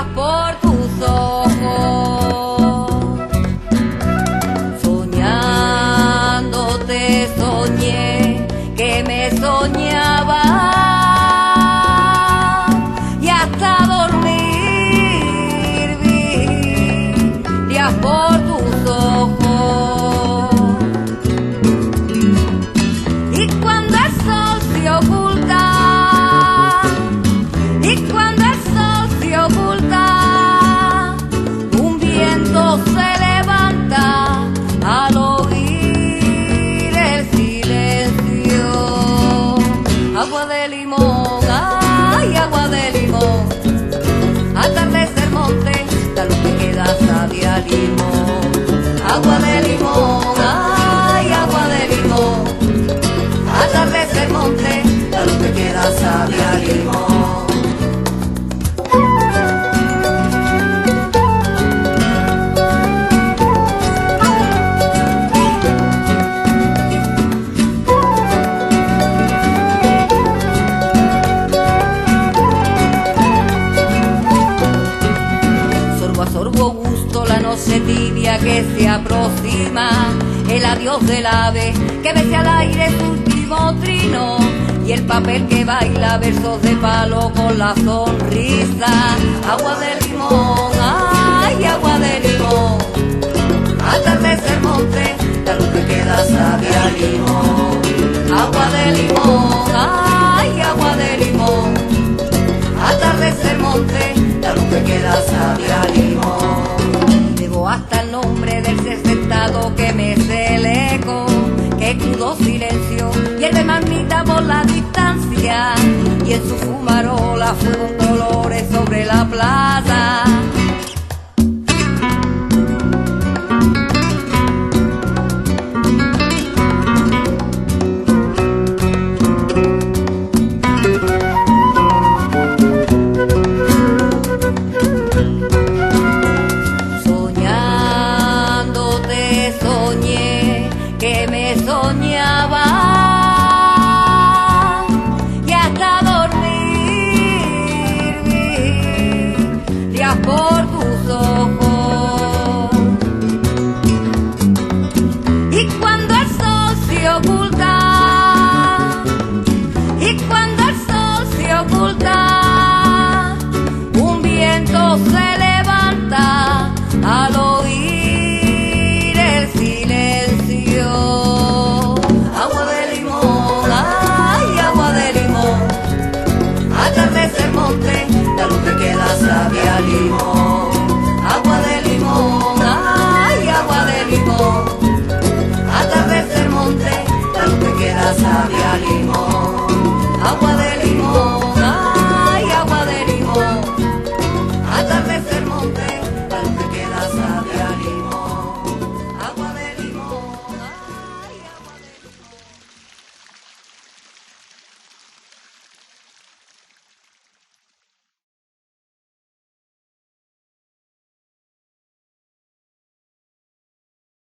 días por tus ojos. Soñándote soñé que me soñaba y hasta dormir vi días por tus ojos. Y cuando el sol se oculta, y cuando el sol se oculta, un viento se levanta al oír el silencio. Agua de limón, ay, agua de limón, atardecer monte, la luz que queda sabe a limón. Agua de limón, ay, agua de limón, atardecer monte, la luz que queda sabe a limón. Sorbo a sorbo gusto la noche tibia que se aproxima, el adiós del ave que besa al aire su último trino, y el papel que baila versos de palo con la sonrisa. Agua de limón, ay, agua de limón, atardecer monte, la luz que queda sabe a limón. Agua de limón, ay, agua de limón, atardecer monte, la luz que queda sabe a limón. Llevo hasta el nombre del ser sentado que me sé el eco, que crudo silencio hierve marmita por la distancia, y en su fumarola fuego colores sobre la plaza.